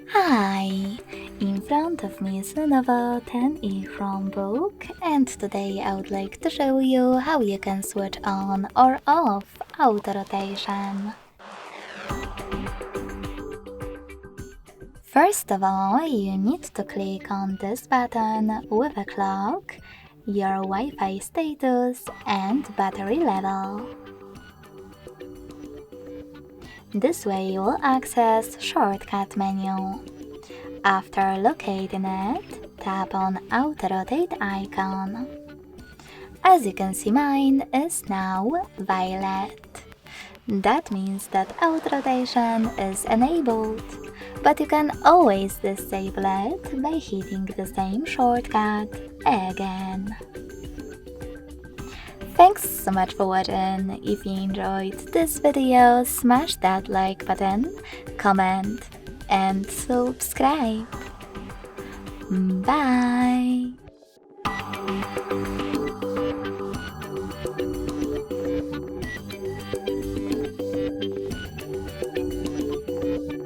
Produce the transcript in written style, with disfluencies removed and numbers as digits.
Hi! In front of me is Lenovo 10e Chromebook, and today I would like to show you how you can switch on or off auto rotation. First of all, you need to click on this button with a clock, your Wi-Fi status and battery level. This way you will access shortcut menu. After locating it, tap on Auto Rotate icon. As you can see, mine is now violet. That means that auto rotation is enabled, but you can always disable it by hitting the same shortcut again. Thanks so much for watching. If you enjoyed this video, smash that like button, comment and subscribe. Bye!